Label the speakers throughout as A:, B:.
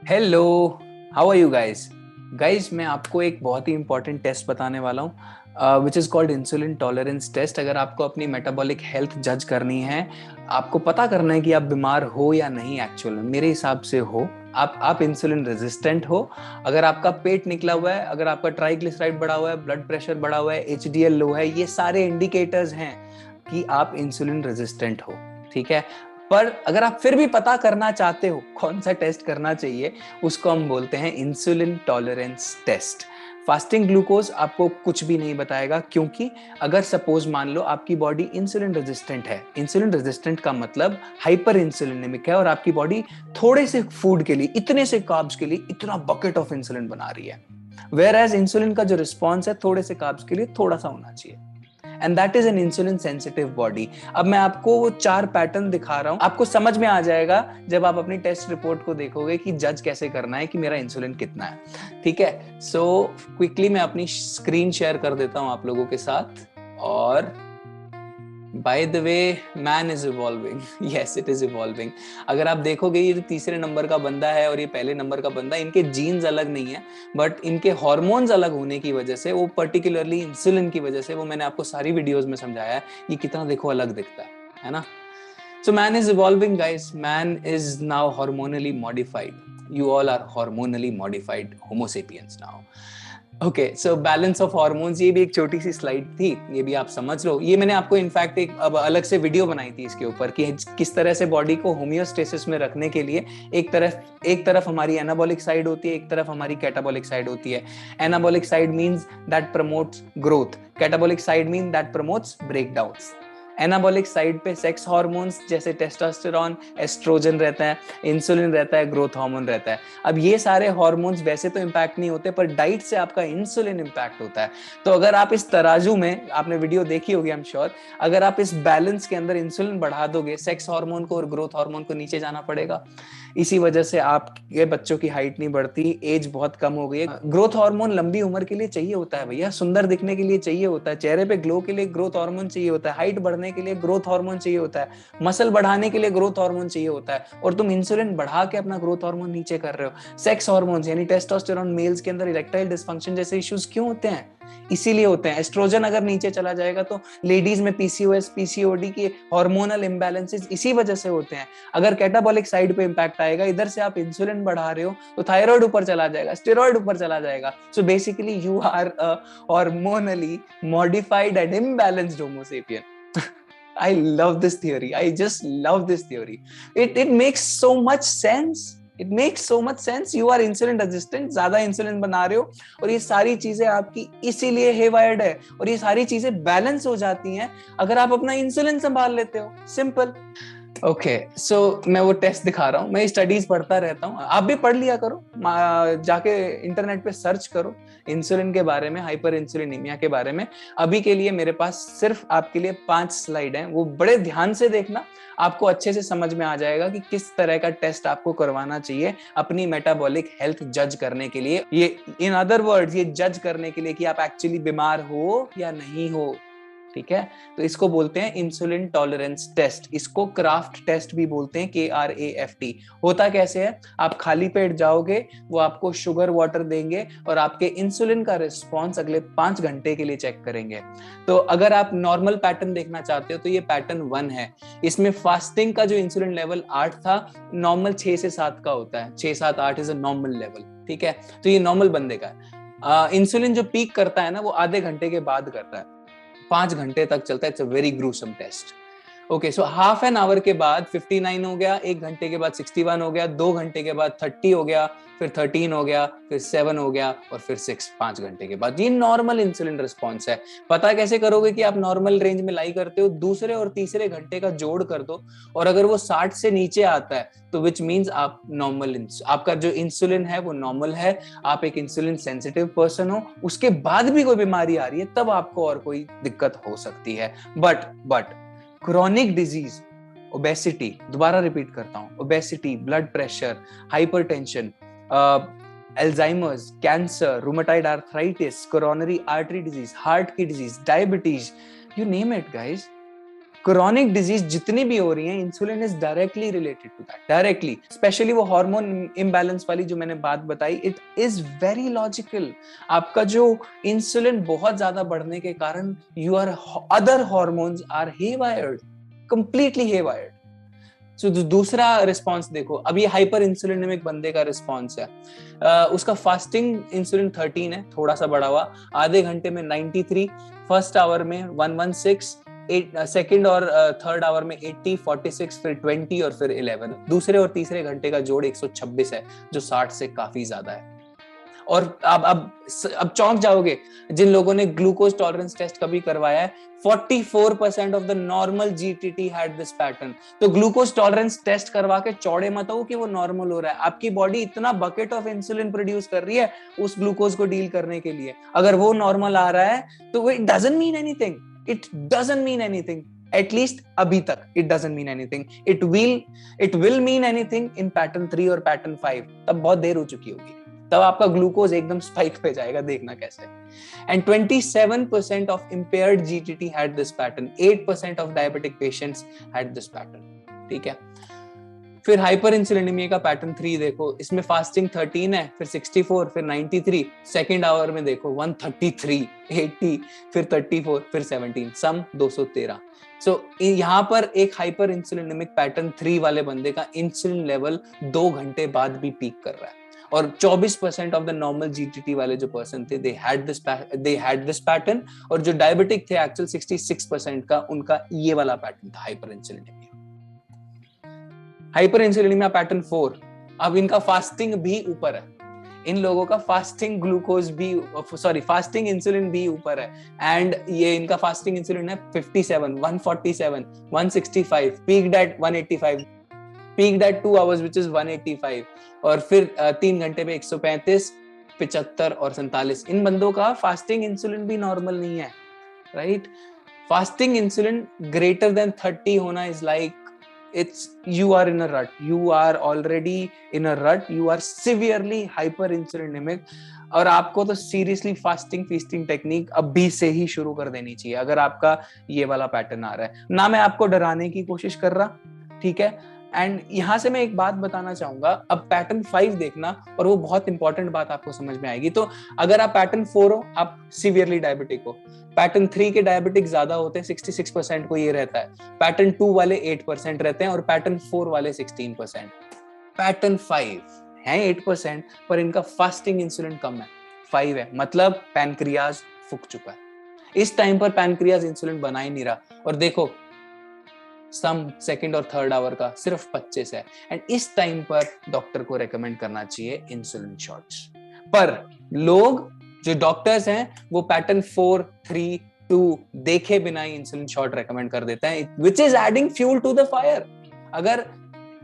A: Hello, how are you guys? Guys, मैं आपको एक बहुत ही इंपॉर्टेंट टेस्ट बताने वाला हूँ which is called insulin tolerance test. अगर आपको अपनी मेटाबॉलिक हेल्थ जज करनी है, आपको पता करना है कि आप बीमार हो या नहीं, एक्चुअल में मेरे हिसाब से हो। आप इंसुलिन रेजिस्टेंट हो। अगर आपका पेट निकला हुआ है, अगर आपका ट्राइग्लिसराइड बढ़ा हुआ है, ब्लड प्रेशर बढ़ा हुआ है, एचडीएल लो है, ये सारे इंडिकेटर्स हैं कि आप इंसुलिन रेजिस्टेंट हो। ठीक है। पर अगर आप फिर भी पता करना चाहते हो कौन सा टेस्ट करना चाहिए, उसको हम बोलते हैं insulin tolerance test. Fasting glucose आपको कुछ भी नहीं बताएगा, क्योंकि अगर सपोज मान लो आपकी बॉडी इंसुलिन रेजिस्टेंट है, इंसुलिन रेजिस्टेंट का मतलब हाइपर इंसुलिनिमिक है, और आपकी बॉडी थोड़े से फूड के लिए, इतने से कार्ब्स के लिए इतना बकेट ऑफ इंसुलिन बना रही है। वेयर एज इंसुलिन का जो रिस्पॉन्स है थोड़े से कार्ब्स के लिए थोड़ा सा होना चाहिए, and that is an insulin sensitive body. अब मैं आपको वो 4 पैटर्न दिखा रहा हूं, आपको समझ में आ जाएगा जब आप अपनी टेस्ट रिपोर्ट को देखोगे कि जज कैसे करना है कि मेरा इंसुलिन कितना है। ठीक है, सो क्विकली मैं अपनी स्क्रीन शेयर कर देता हूं आप लोगों के साथ। और by the way, man is evolving, yes it is evolving. अगर आप देखोगे, ये जो तीसरे नंबर का बंदा है और ये पहले नंबर का बंदा, इनके जीन्स अलग नहीं है, बट इनके हॉर्मोन्स अलग होने की वजह से, वो पर्टिकुलरली इंसुलिन की वजह से, वो मैंने आपको सारी वीडियोस में समझाया है, ये कितना देखो अलग दिखता है ना। So man is evolving guys, man is now hormonally modified. You all are hormonally modified homo sapiens now. Okay, so balance of hormones, ये भी एक छोटी सी स्लाइड थी, ये भी आप समझ लो। ये मैंने आपको इनफैक्ट एक अब अलग से वीडियो बनाई थी इसके ऊपर कि किस तरह से बॉडी को होमियोस्टेसिस में रखने के लिए एक तरफ हमारी एनाबॉलिक साइड होती है, एक तरफ हमारी कैटाबॉलिक साइड होती है। Anabolic side means that promotes growth, catabolic side mean that promotes breakdowns. Anabolic side पे सेक्स हार्मोन्स जैसे टेस्टोस्टेरोन, एस्ट्रोजन रहता है, इंसुलिन रहता है, ग्रोथ हार्मोन रहता है। अब ये सारे हार्मोन्स वैसे तो इंपैक्ट नहीं होते, पर डाइट से आपका इंसुलिन इंपैक्ट होता है। तो अगर आप इस तराजू में, आपने वीडियो देखी होगी आई एम श्योर, अगर आप इस बैलेंस के अंदर इंसुलिन बढ़ा दोगे, सेक्स हार्मोन को और ग्रोथ हार्मोन को नीचे जाना पड़ेगा। इसी वजह से आपके बच्चों की हाइट नहीं बढ़ती, एज बहुत कम हो गई है। ग्रोथ हार्मोन लंबी उम्र के लिए चाहिए होता है भैया, सुंदर दिखने के लिए चाहिए होता है, चेहरे पे ग्लो के लिए ग्रोथ हार्मोन चाहिए होता है, हाइट बढ़ने के लिए ग्रोथ हार्मोन चाहिए होता है, मसल बढ़ाने के लिए ग्रोथ हार्मोन चाहिए होता है, और तुम इंसुलिन बढ़ा के अपना ग्रोथ हार्मोन नीचे कर रहे हो। सेक्स हार्मोन्स यानी टेस्टोस्टेरोन, मेल्स के अंदर इरेक्टाइल डिसफंक्शन जैसे इश्यूज क्यों होते हैं? इसीलिए होते हैं। एस्ट्रोजन अगर नीचे चला जाएगा तो लेडीज में पीसीओएस, पीसीओडी के हार्मोनल इंबैलेंसेस इसी वजह से होते हैं। अगर कैटाबॉलिक साइड पे इंपैक्ट आएगा, इधर से आप इंसुलिन बढ़ा रहे हो तो थायराइड ऊपर चला जाएगा, स्टेरॉइड ऊपर चला जाएगा। So basically you are hormonally modified and imbalanced homo sapien. I love this theory. I just love this theory. It makes so much sense. It makes so much sense. You are insulin resistant, ज्यादा insulin बना रहे हो, और ये सारी चीजें आपकी इसीलिए हेवायर्ड है, और ये सारी चीजें बैलेंस हो जाती हैं अगर आप अपना इंसुलिन संभाल लेते हो। सिंपल। ओके, सो मैं वो टेस्ट दिखा रहा हूँ, मैं स्टडीज पढ़ता रहता हूँ, आप भी पढ़ लिया करो, जाके इंटरनेट पे सर्च करो इंसुलिन के बारे में, हाइपर इंसुलिनीमिया के बारे में। अभी के लिए मेरे पास सिर्फ आपके लिए 5 स्लाइड हैं, वो बड़े ध्यान से देखना, आपको अच्छे से समझ में आ जाएगा कि किस तरह का टेस्ट आपको करवाना चाहिए अपनी मेटाबॉलिक हेल्थ जज करने के लिए। ये इन अदर वर्ड्स, ये जज करने के लिए कि आप एक्चुअली बीमार हो या नहीं हो। ठीक है, तो इसको बोलते हैं इंसुलिन टॉलरेंस टेस्ट, इसको क्राफ्ट टेस्ट भी बोलते हैं, KRAFT। होता कैसे है, आप खाली पेट जाओगे, वो आपको शुगर वाटर देंगे और आपके इंसुलिन का रिस्पॉन्स अगले 5 घंटे के लिए चेक करेंगे। तो अगर आप नॉर्मल पैटर्न देखना चाहते हो तो ये पैटर्न 1 है। इसमें फास्टिंग का जो इंसुलिन लेवल 8 था, नॉर्मल 6 से 7 का होता है, 6 7 8 इज अ नॉर्मल लेवल। ठीक है, तो ये नॉर्मल बंदे का है। इंसुलिन जो पीक करता है ना, वो आधे घंटे के बाद करता है, 5 घंटे तक चलता है। It's a very gruesome test. Okay, so half an hour के बाद 59 हो गया, 1 घंटे के बाद 61 हो गया, 2 घंटे के बाद 30 हो गया, फिर 13 हो गया, फिर 7 हो गया, और फिर 6 5 घंटे के बाद। ये नॉर्मल इंसुलिन रिस्पॉन्स है। पता कैसे करोगे कि आप नॉर्मल रेंज में लाई करते हो? दूसरे और तीसरे घंटे का जोड़ कर दो, और अगर वो 60 से नीचे आता है तो विच मीन्स आप नॉर्मल, आपका जो इंसुलिन है वो नॉर्मल है, आप एक इंसुलिन सेंसिटिव पर्सन हो। उसके बाद भी कोई बीमारी आ रही है तब आपको और कोई दिक्कत हो सकती है। बट क्रोनिक डिजीज, ओबेसिटी, दोबारा रिपीट करता हूं, obesity, blood pressure, hypertension, Alzheimer's, cancer, rheumatoid arthritis, coronary artery disease, heart की disease, diabetes, you name it guys, chronic disease जितनी भी हो रही है, insulin is directly related to that, directly. Specially वो हार्मोन इम्बैलेंस वाली जो मैंने बात बताई, इट इज वेरी लॉजिकल। आपका जो इंसुलिन बहुत ज्यादा बढ़ने के कारण your other hormones are haywired, completely haywired. So दूसरा रिस्पॉन्स देखो, अब ये हाइपर इंसुलिनेमिक बंदे का रिस्पॉन्स है। उसका फास्टिंग इंसुलिन 13 है, थोड़ा सा बढ़ा हुआ, आधे घंटे में 93, फर्स्ट आवर में 116, सेकंड और थर्ड आवर में 80, 46, फिर 20 और फिर 11। दूसरे और तीसरे घंटे का जोड़ 126 है, जो 60 से काफी ज्यादा है। और अब चौंक जाओगे जिन लोगों ने ग्लूकोज टॉलरेंस टेस्ट कभी करवाया है, 44% of the normal GTT had this pattern. तो ग्लूकोज टॉलरेंस टेस्ट करवा के चौड़े मत हो कि वो नॉर्मल हो रहा है। आपकी बॉडी इतना बकेट ऑफ इंसुलिन प्रोड्यूस कर रही है उस ग्लूकोज को डील करने के लिए, अगर वो नॉर्मल आ रहा है तो it doesn't mean anything, it doesn't mean anything. At least अभी तक it doesn't mean anything. It will mean anything in pattern 3 और पैटर्न 5, तब बहुत देर हो चुकी होगी, तब आपका ग्लूकोज एकदम स्पाइक पे जाएगा, देखना कैसे। And 27% of impaired GTT had this pattern, 8% of diabetic patients had this pattern, ठीक है। फिर हाइपर इंसुलिनेमिया का पैटर्न 3 देखो, इसमें फास्टिंग 13 है, फिर 64, फिर 93, सेकेंड आवर में देखो 133, 80, फिर 34, फिर 17, सम 213। सो यहाँ पर एक हाइपर इंसुलिनेमिक पैटर्न 3 वाले बंदे का इंसुलिन लेवल 2 घंटे बाद भी पीक कर रहा है। और 24% ऑफ द नॉर्मल जीटीटी वाले जो पर्सन थे, दे हैड दिस पैटर्न। और जो डायबिटिक थे एक्चुअल 66% का, उनका ये वाला पैटर्न था, हाइपर इंसुलिनेमिया। हाइपर इंसुलिनेमिया पैटर्न 4, अब इनका फास्टिंग भी ऊपर है, इन लोगों का फास्टिंग ग्लूकोज भी, सॉरी फास्टिंग इंसुलिन भी ऊपर है। एंड ये इनका फास्टिंग इंसुलिन है 57, 147, 165, peaked at 185, peaked at 2 hours which is 185, और फिर 3 घंटे में 135, 75 और 47। इन बंदों का फास्टिंग इंसुलिन भी नॉर्मल नहीं है, right. Fasting insulin greater than 30 होना is like you are in a rut, you are already in a rut, you are severely hyperinsulinemic। और आपको तो सीरियसली फास्टिंग फीस्टिंग टेक्निक अभी से ही शुरू कर देनी चाहिए अगर आपका ये वाला पैटर्न आ रहा है ना। मैं आपको डराने की कोशिश कर रहा, ठीक है। एंड यहां से मैं एक बात बताना चाहूंगा, अब पैटर्न 5 देखना, और वो बहुत इंपॉर्टेंट बात आपको समझ में आएगी। तो अगर आप पैटर्न 4 हो, आप सीवियरली डायबिटिक हो। पैटर्न 3 के डायबिटिक ज्यादा होते हैं, 66% को ये रहता है। पैटर्न 2 वाले 8% रहते हैं, और पैटर्न 4 वाले 16%। पैटर्न 5 है 8%, पर इनका फास्टिंग इंसुलिन कम है, 5 है, मतलब पैनक्रियाज फूक चुका है। इस टाइम पर पैनक्रियाज इंसुलिन बना ही नहीं रहा। और देखो सम सेकंड और थर्ड आवर का सिर्फ 25 है। एंड इस टाइम पर डॉक्टर को रेकमेंड करना चाहिए इंसुलिन शॉट्स। पर लोग जो डॉक्टर्स हैं वो पैटर्न 4, 3, 2 देखे बिना ही इंसुलिन शॉट रेकमेंड कर देते हैं, which is adding fuel to the fire. अगर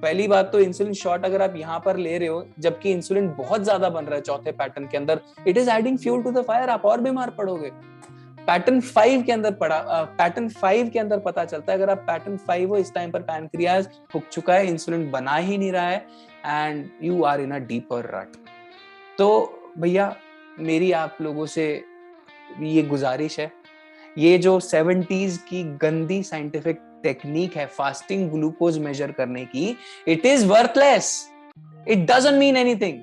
A: पहली बात तो इंसुलिन शॉट अगर आप यहां पर ले रहे हो जबकि इंसुलिन बहुत ज्यादा बन रहा है चौथे पैटर्न के अंदर, it is adding fuel to the fire, आप और बीमार पड़ोगे। पैटर्न 5 के अंदर पैटर्न 5 के अंदर पता चलता है, अगर आप पैटर्न 5 हो, इस टाइम पर पैनक्रियाज फूक चुका है, इंसुलिन बना ही नहीं रहा है, and you are in a deeper rut. तो भैया मेरी आप लोगों से ये गुजारिश है, ये जो 70s की गंदी साइंटिफिक टेक्निक है फास्टिंग ग्लूकोज मेजर करने की, it is worthless, it doesn't mean anything,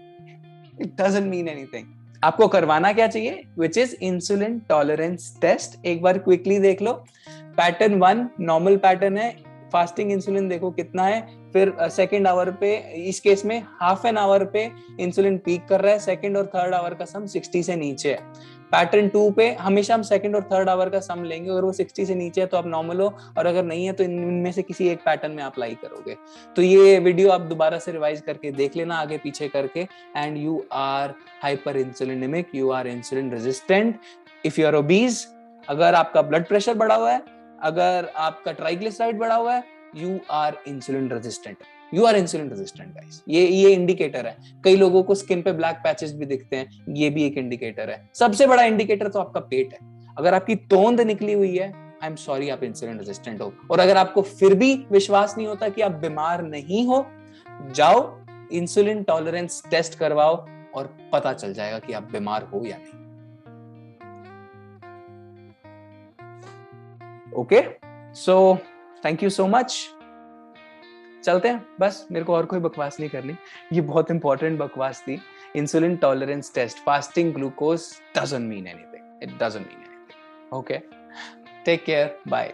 A: it doesn't mean anything. आपको करवाना क्या चाहिए, which is insulin tolerance test. एक बार क्विकली देख लो, पैटर्न 1 नॉर्मल पैटर्न है, फास्टिंग इंसुलिन देखो कितना है, फिर सेकेंड आवर पे, इस केस में हाफ एन आवर पे इंसुलिन पीक कर रहा है, सेकेंड और थर्ड आवर का सम 60 से नीचे है। पैटर्न 2 पे हमेशा हम सेकंड और थर्ड आवर का सम लेंगे, अगर वो 60 से नीचे है तो आप नॉर्मल हो, और अगर नहीं है तो इनमें से किसी एक पैटर्न में अप्लाई करोगे। तो ये वीडियो आप दोबारा से रिवाइज करके देख लेना आगे पीछे करके, and you are hyper insulinemic, you are insulin resistant. If you are obese, अगर आपका ब्लड प्रेशर बढ़ा हुआ है, अगर आपका ट्राइग्लिसराइड बढ़ा हुआ है, you are insulin resistant, you are insulin resistant guys. ये इंडिकेटर है। कई लोगों को स्किन पे ब्लैक पैचेस भी दिखते हैं, ये भी एक इंडिकेटर है। सबसे बड़ा इंडिकेटर तो आपका पेट है। अगर आपकी तोंद निकली हुई है, आई एम सॉरी, आप इंसुलिन रेजिस्टेंट हो। और अगर आपको फिर भी विश्वास नहीं होता कि आप बीमार नहीं हो, जाओ इंसुलिन टॉलरेंस टेस्ट करवाओ और पता चल जाएगा कि आप बीमार हो या नहीं। Okay, so thank you so much. चलते हैं, बस मेरे को और कोई बकवास नहीं करनी, ये बहुत इंपॉर्टेंट बकवास थी। Insulin tolerance test, fasting glucose doesn't mean anything, it doesn't mean anything. Okay, take care, bye.